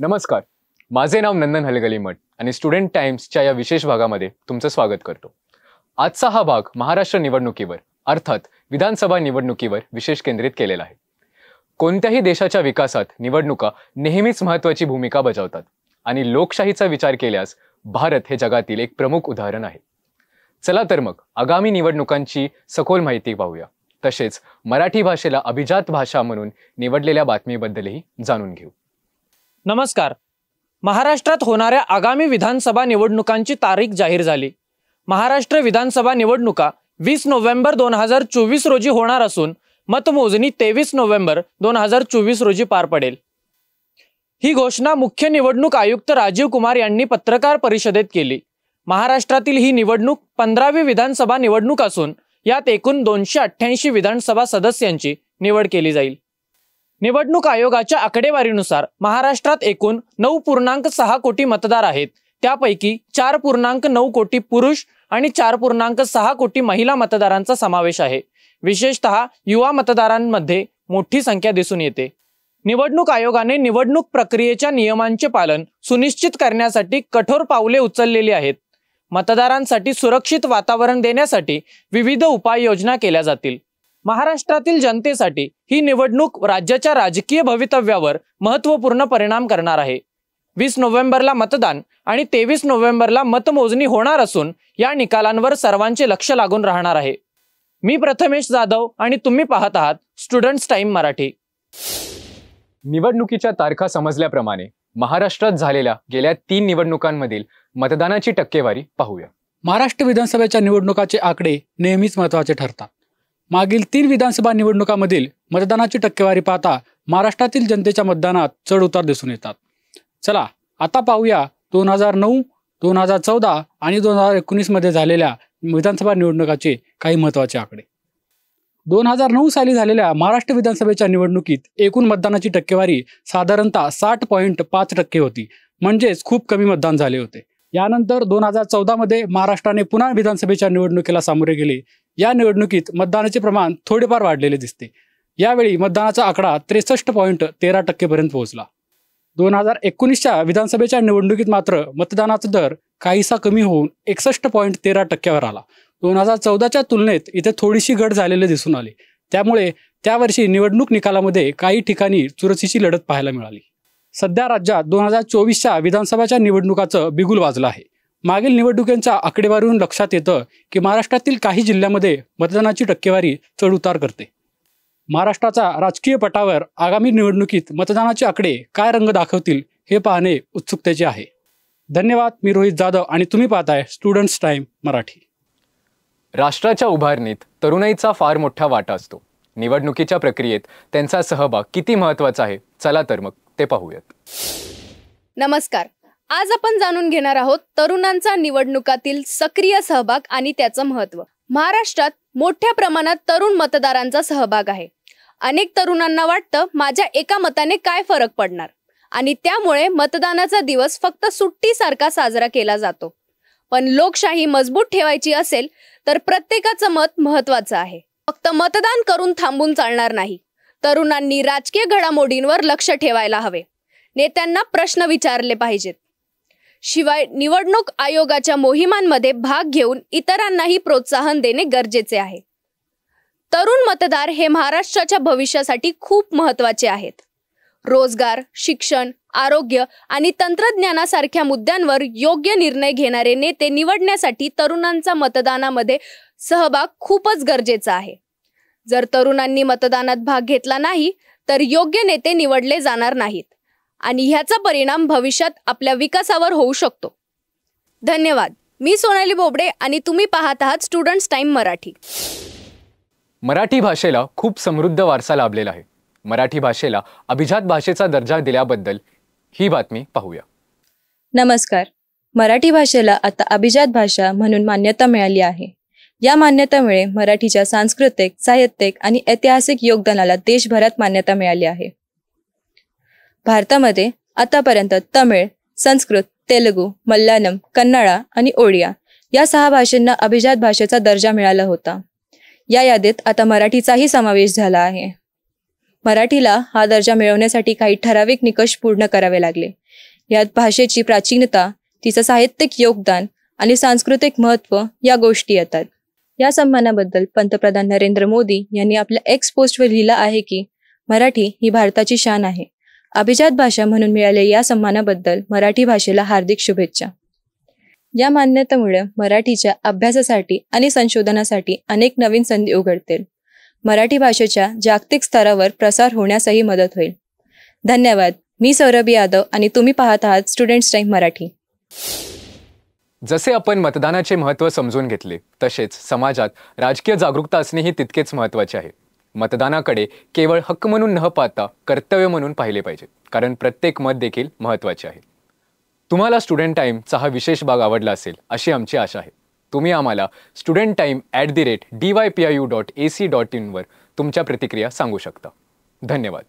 नमस्कार, माझे नाव नंदन हलगलीमठ आणि स्टुडंट टाइम्सच्या या विशेष भागामध्ये तुमचं स्वागत करतो। आजचा हा भाग महाराष्ट्र निवडणुकीवर अर्थात विधानसभा निवडणुकीवर विशेष केंद्रित केलेला आहे। कोणत्याही देशाच्या विकासात निवडणुका नेहमीच महत्त्वाची भूमिका बजावतात आणि लोकशाहीचा विचार केल्यास भारत हे जगातील एक प्रमुख उदाहरण आहे। चला तर मग आगामी निवडणुकांची सखोल माहिती पाहूया, तसेच मराठी भाषेला अभिजात भाषा म्हणून निवडलेल्या बातमीबद्दलही जाणून घेऊ। नमस्कार। महाराष्ट्रात होणाऱ्या आगामी विधानसभा निवडणुकांची तारीख जाहीर झाली। महाराष्ट्र विधानसभा निवडणुका 20 नोव्हेंबर 2024 रोजी होणार असून मतमोजणी 23 नोव्हेंबर 2024 रोजी पार पडेल। ही घोषणा मुख्य निवडणूक आयुक्त राजीव कुमार यांनी पत्रकार परिषदेत केली। महाराष्ट्रातील ही निवडणूक 15वी विधानसभा निवडणूक असून यात एकूण 288 विधानसभा सदस्यांची निवड केली जाईल। निवडणूक आयोगाच्या आकडेवारीनुसार महाराष्ट्रात एकूण 9.6 कोटी मतदार आहेत। त्यापैकी 4.9 कोटी पुरुष आणि 4.6 कोटी महिला मतदारांचा समावेश आहे। विशेषतः युवा मतदारांमध्ये मोठी संख्या दिसून येते। निवडणूक आयोगाने निवडणूक प्रक्रियेच्या नियमांचे पालन सुनिश्चित करण्यासाठी कठोर पावले उचललेली आहेत। मतदारांसाठी सुरक्षित वातावरण देण्यासाठी विविध उपाययोजना केल्या जातील। महाराष्ट्रातील जनतेसाठी ही निवडणूक राज्याच्या राजकीय भवितव्यावर महत्त्वपूर्ण परिणाम करणार आहे। 20 नोव्हेंबरला मतदान आणि 23 नोव्हेंबरला मतमोजणी होणार असून या निकालांवर सर्वांचे लक्ष लागून राहणार आहे। मी प्रथमेश जाधव आणि तुम्ही पाहत आहात स्टुडंट्स टाइम मराठी। निवडणुकीच्या तारखा समजल्याप्रमाणे महाराष्ट्रात झालेल्या गेल्या 3 निवडणुकांमधील मतदानाची टक्केवारी पाहूया। महाराष्ट्र विधानसभेच्या निवडणुकाचे आकडे नेहमीच महत्त्वाचे ठरतात। मागील 3 विधानसभा निवडणुकांमधील मतदानाची टक्केवारी पाहता महाराष्ट्रातील जनतेच्या मतदानात चढ उतार दिसून येतात। चला आता पाहूया 2009, 2014 आणि 2019 मध्ये झालेल्या विधानसभा निवडणुकाचे काही महत्त्वाचे आकडे। 2009 साली झालेल्या महाराष्ट्र विधानसभेच्या निवडणुकीत एकूण मतदानाची टक्केवारी साधारणतः 60.5% होती, म्हणजेच खूप कमी मतदान झाले होते। यानंतर 2014 मध्ये महाराष्ट्राने पुन्हा विधानसभेच्या निवडणुकीला सामोरे गेले। या निवडणुकीत मतदानाचे प्रमाण थोडेफार वाढलेले दिसते। यावेळी मतदानाचा आकडा 63.13% पर्यंत पोहोचला। 2019च्या विधानसभेच्या निवडणुकीत मात्र मतदानाचा दर काहीसा कमी होऊन 61.13% आला। 2014च्या तुलनेत इथे थोडीशी घट झालेली दिसून आली। त्यामुळे त्यावर्षी निवडणूक निकालामध्ये काही ठिकाणी चुरशीची लढत पाहायला मिळाली। सध्या राज्यात 2024च्या विधानसभाच्या निवडणुकाचं बिगुल वाजलं आहे। मागील निवडणुकांच्या आकडेवारीवरून लक्षात येतं की महाराष्ट्रातील काही जिल्ह्यांमध्ये मतदानाची टक्केवारी चढउतार करते। महाराष्ट्राच्या राजकीय पटावर आगामी निवडणुकीत मतदानाचे आकडे काय रंग दाखवतील हे पाहणे उत्सुकतेचे आहे। धन्यवाद। मी रोहित जाधव आणि तुम्ही पाहताय स्टुडंट्स टाइम मराठी। राष्ट्राच्या उभारणीत तरुणाईचा फार मोठा वाटा असतो। निवडणुकीच्या प्रक्रियेत त्यांचा सहभाग किती महत्त्वाचा आहे, चला तर मग ते पाहूयात। नमस्कार, आज आपण जाणून घेणार आहोत तरुणांचा निवडणुकातील सक्रिय सहभाग आणि त्याचं महत्त्व। महाराष्ट्रात मोठ्या प्रमाणात तरुण मतदारांचा सहभाग आहे। अनेक तरुणांना वाटतं माझ्या एका मताने काय फरक पडणार, आणि त्यामुळे मतदानाचा दिवस फक्त सुट्टीसारखा साजरा केला जातो। पण लोकशाही मजबूत ठेवायची असेल तर प्रत्येकाचं मत महत्त्वाचं आहे। फक्त मतदान करून थांबून चालणार नाही। तरुणांनी राजकीय घडामोडींवर लक्ष ठेवायला हवे, नेत्यांना प्रश्न विचारले पाहिजेत। शिवाय निवडणूक आयोगाच्या मोहिमांमध्ये भाग घेऊन इतरांनाही प्रोत्साहन देणे गरजेचे आहे। तरुण मतदार हे महाराष्ट्राच्या भविष्यासाठी खूप महत्त्वाचे आहेत। रोजगार, शिक्षण, आरोग्य आणि तंत्रज्ञानासारख्या मुद्द्यांवर योग्य निर्णय घेणारे नेते निवडण्यासाठी तरुणांचा मतदानामध्ये सहभाग खूपच गरजेचा आहे। जर तरुणांनी मतदानात भाग घेतला नाही तर योग्य नेते निवडले जाणार नाहीत आणि ह्याचा परिणाम भविष्यात आपल्या विकासावर होऊ शकतो। धन्यवाद। मी सोनाली बोबडे आणि तुम्ही पाहत आहात स्टुडंट्स टाइम मराठी। मराठी भाषेला खूप समृद्ध वारसा लाभलेला आहे। मराठी भाषेला अभिजात भाषेचा दर्जा दिल्याबद्दल ही बातमी पाहूया। नमस्कार। मराठी भाषेला आता अभिजात भाषा म्हणून मान्यता मिळाली आहे। या मान्यतेमुळे मराठीच्या सांस्कृतिक, साहित्यिक आणि ऐतिहासिक योगदानाला देशभरात मान्यता मिळाली आहे। भारतामध्ये आतापर्यंत तमिळ, संस्कृत, तेलुगू, मल्याळम, कन्नडा आणि ओडिया या 6 भाषांना अभिजात भाषेचा दर्जा मिळाला होता। या यादीत आता मराठीचाही समावेश झाला आहे। मराठीला हा दर्जा मिळवण्यासाठी काही ठराविक निकष पूर्ण करावे लागले. यात भाषेची प्राचीनता, तिचं साहित्यिक योगदान आणि सांस्कृतिक महत्त्व या गोष्टी येतात. या सन्मानाबद्दल पंतप्रधान नरेंद्र मोदी यांनी आपल्या एक्स पोस्टवर लिहिलं आहे की मराठी ही भारताची शान आहे. अभिजात भाषा म्हणून मिळालेल्या या सन्मानाबद्दल मराठी भाषेला हार्दिक शुभेच्छा. या मान्यतेमुळे मराठीच्या अभ्यासासाठी आणि संशोधनासाठी अनेक नवीन संधी उघडतील. मराठी भाषेच्या जागतिक स्तरावर प्रसार होण्यासही मदत होईल. धन्यवाद. मी सौरभी यादव आणि तुम्ही पाहत आहात स्टुडंट्स टाइम मराठी. जसे आपण मतदानाचे महत्त्व समजून घेतले, तसेच समाजात राजकीय जागरूकता असणेही तितकेच महत्त्वाचे आहे. मतदानाकडे केवळ हक्क म्हणून न पाहता कर्तव्य म्हणून पाहिले पाहिजे, कारण प्रत्येक मत देखील महत्त्वाचे आहे. तुम्हाला स्टुडंट टाईमचा हा विशेष भाग आवडला असेल अशी आमची आशा आहे. तुम्ही आम्हाला studentime@dypiu.ac.in वर तुमच्या प्रतिक्रिया सांगू शकता. धन्यवाद.